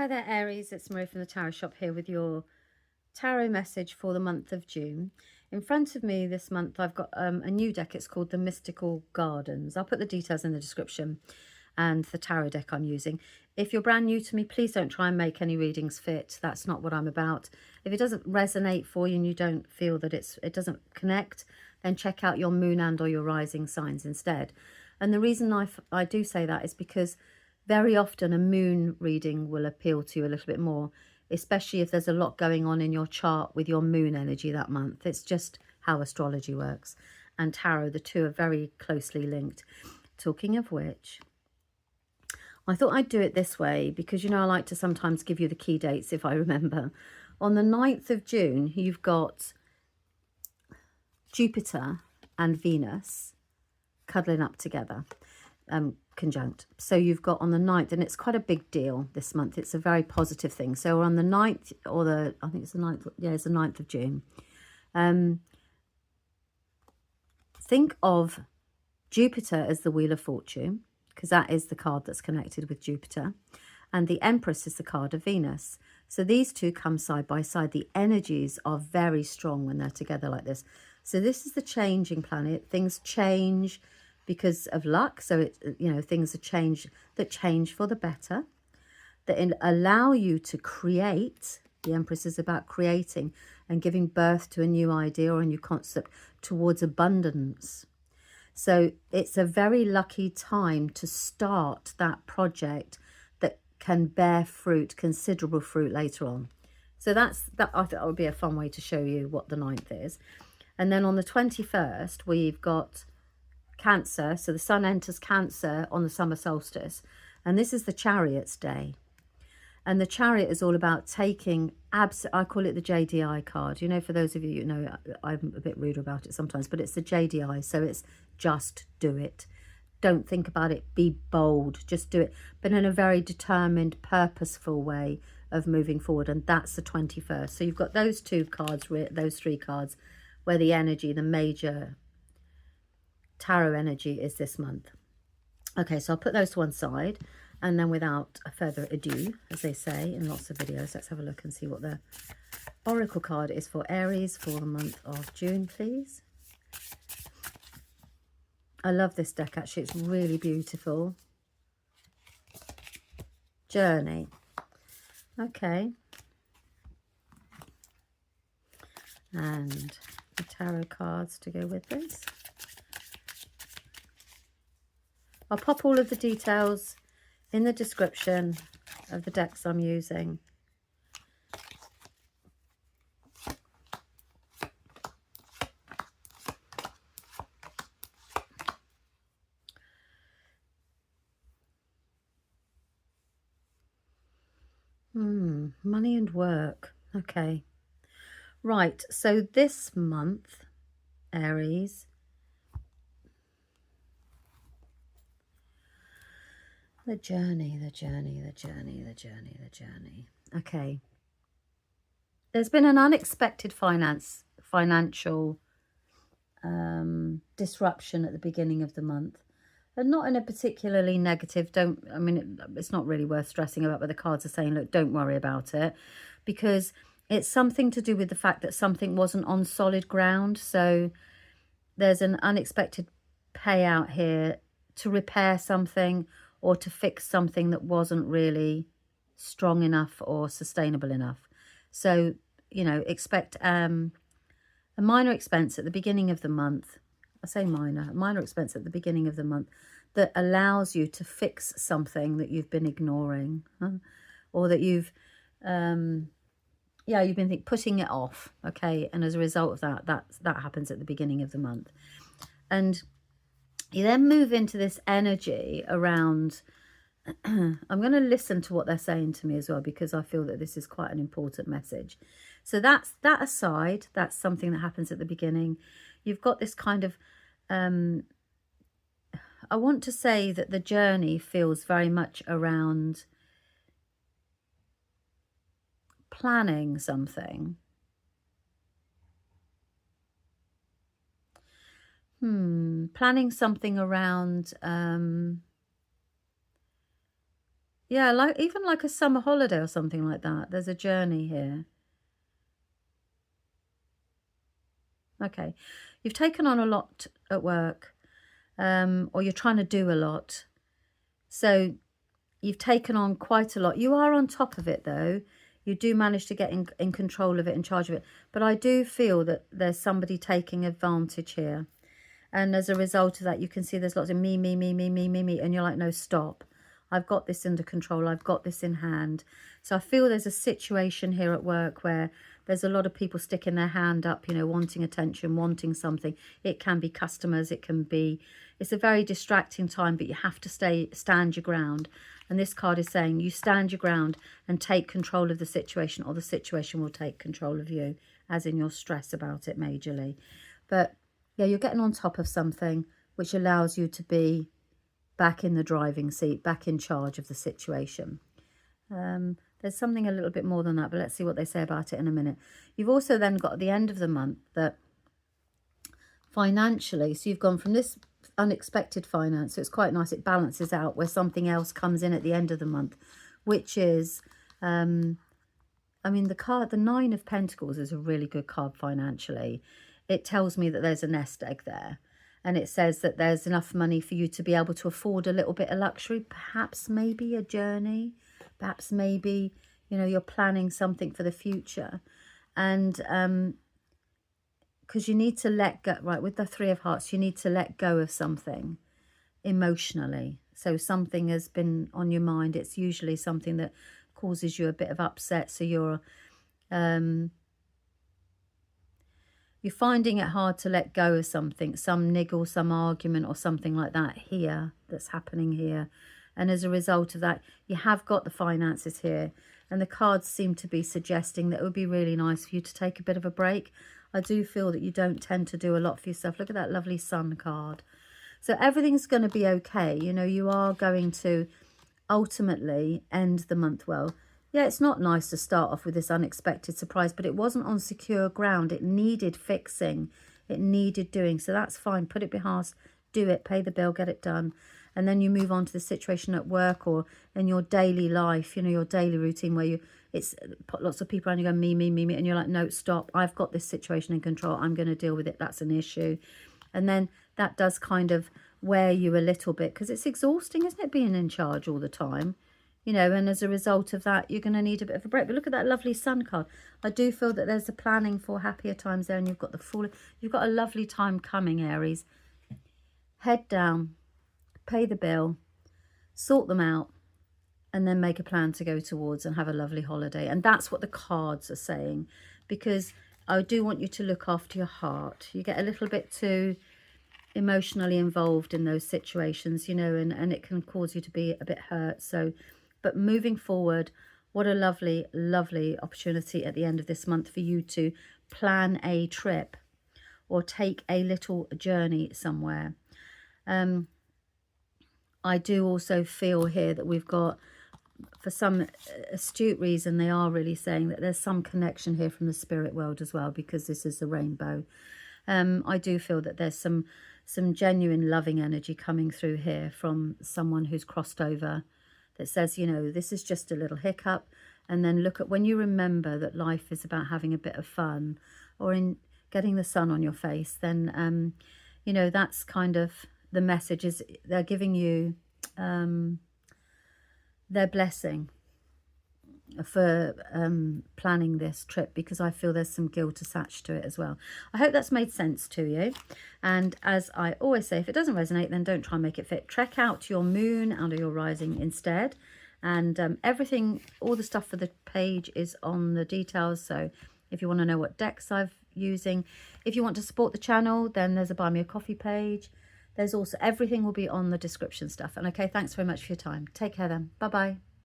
Hi there, Aries. It's Marie from the Tarot Shop here with your tarot message for the month of June. In front of me this month, I've got a new deck. It's called the Mystical Gardens. I'll put the details in the description and the tarot deck I'm using. If you're brand new to me, please don't try and make any readings fit. That's not what I'm about. If it doesn't resonate for you and you don't feel that it doesn't connect, then check out your moon and or your rising signs instead. And the reason I do say that is because very often a moon reading will appeal to you a little bit more, especially if there's a lot going on in your chart with your moon energy that month. It's just how astrology works. And tarot, the two are very closely linked. Talking of which, I thought I'd do it this way because, you know, I like to sometimes give you the key dates if I remember. On the 9th of June, you've got Jupiter and Venus cuddling up together. Conjunct. So you've got on the 9th, and it's quite a big deal this month. It's a very positive thing. So on the 9th, or I think it's the 9th, yeah, it's the 9th of June. Think of Jupiter as the Wheel of Fortune, because that is the card that's connected with Jupiter. And the Empress is the card of Venus. So these two come side by side. The energies are very strong when they're together like this. So this is the changing planet. Things change because of luck. So it, you know, things that change for the better, that allow you to create. The Empress is about creating and giving birth to a new idea or a new concept towards abundance. So it's a very lucky time to start that project that can bear fruit, considerable fruit later on. So that I thought that would be a fun way to show you what the 9th is. And then on the 21st, we've got Cancer. So the sun enters Cancer on the summer solstice, and this is the Chariot's day. And the Chariot is all about taking I call it the JDI card. You know, for those of you who know, I'm a bit rude about it sometimes, but it's the JDI. So it's just do it. Don't think about it. Be bold. Just do it. But in a very determined, purposeful way of moving forward. And that's the 21st. So you've got those two cards, those three cards, where the energy, the major tarot energy is this month. Okay, so I'll put those to one side, and then without further ado, as they say in lots of videos, let's have a look and see what the oracle card is for Aries for the month of June, please. I love this deck, actually. It's really beautiful. Journey. Okay. And the tarot cards to go with this. I'll pop all of the details in the description of the decks I'm using. Money and work. Okay. Right. So this month, Aries, the journey. Okay. There's been an unexpected financial disruption at the beginning of the month. And not in a particularly negative, it's not really worth stressing about, but the cards are saying, look, don't worry about it, because it's something to do with the fact that something wasn't on solid ground. So there's an unexpected payout here to repair something or to fix something that wasn't really strong enough or sustainable enough. So, you know, expect a minor expense at the beginning of the month. I say minor, a minor expense at the beginning of the month that allows you to fix something that you've been ignoring, or that you've been putting it off. Okay, and as a result of that happens at the beginning of the month. And you then move into this energy around, I'm going to listen to what they're saying to me as well, because I feel that this is quite an important message. So that's that aside, that's something that happens at the beginning. You've got this kind of, I want to say that the journey feels very much around planning something. Planning something around, Yeah, like even like a summer holiday or something like that. There's a journey here. Okay. You've taken on a lot at work, or you're trying to do a lot. So you've taken on quite a lot. You are on top of it, though. You do manage to get in control of it, in charge of it. But I do feel that there's somebody taking advantage here. And as a result of that, you can see there's lots of me, me, me, me, me, me, me. And you're like, no, stop. I've got this under control. I've got this in hand. So I feel there's a situation here at work where there's a lot of people sticking their hand up, you know, wanting attention, wanting something. It can be customers. It can be, it's a very distracting time, but you have to stand your ground. And this card is saying you stand your ground and take control of the situation, or the situation will take control of you, as in your stress about it majorly. But yeah, you're getting on top of something which allows you to be back in the driving seat, back in charge of the situation. There's something a little bit more than that, but let's see what they say about it in a minute. You've also then got at the end of the month that financially, so you've gone from this unexpected finance, so it's quite nice, it balances out where something else comes in at the end of the month, which is, I mean, the 9 of Pentacles is a really good card financially. It tells me that there's a nest egg there. And it says that there's enough money for you to be able to afford a little bit of luxury, perhaps maybe a journey, perhaps maybe, you know, you're planning something for the future. And because you need to let go, right, with the 3 of Hearts, you need to let go of something emotionally. So something has been on your mind. It's usually something that causes you a bit of upset. So you're finding it hard to let go of something, some niggle, some argument or something like that here, that's happening here. And as a result of that, you have got the finances here. And the cards seem to be suggesting that it would be really nice for you to take a bit of a break. I do feel that you don't tend to do a lot for yourself. Look at that lovely sun card. So everything's going to be okay. You know, you are going to ultimately end the month well. Yeah, it's not nice to start off with this unexpected surprise, but it wasn't on secure ground. It needed fixing. It needed doing. So that's fine. Put it behind, do it, pay the bill, get it done. And then you move on to the situation at work or in your daily life, you know, your daily routine where it's lots of people around you go, me, me, me, me. And you're like, no, stop. I've got this situation in control. I'm going to deal with it. That's an issue. And then that does kind of wear you a little bit because it's exhausting, isn't it, being in charge all the time? You know, and as a result of that, you're going to need a bit of a break. But look at that lovely sun card. I do feel that there's a planning for happier times there, and you've got the full, you've got a lovely time coming, Aries. Head down, pay the bill, sort them out, and then make a plan to go towards and have a lovely holiday. And that's what the cards are saying, because I do want you to look after your heart. You get a little bit too emotionally involved in those situations, you know, and it can cause you to be a bit hurt. So, but moving forward, what a lovely, lovely opportunity at the end of this month for you to plan a trip or take a little journey somewhere. I do also feel here that we've got, for some astute reason, they are really saying that there's some connection here from the spirit world as well, because this is the rainbow. I do feel that there's some genuine loving energy coming through here from someone who's crossed over, that says, you know, this is just a little hiccup. And then look at, when you remember that life is about having a bit of fun or in getting the sun on your face, then, you know, that's kind of the message, is they're giving you their blessing for planning this trip, because I feel there's some guilt attached to it as well. I hope that's made sense to you. And as I always say, if it doesn't resonate, then don't try and make it fit. Check out your moon and your rising instead. And everything, all the stuff for the page is on the details. So if you want to know what decks I'm using, if you want to support the channel, then there's a Buy Me a Coffee page. There's also, everything will be on the description stuff. And okay, thanks very much for your time. Take care then. Bye-bye.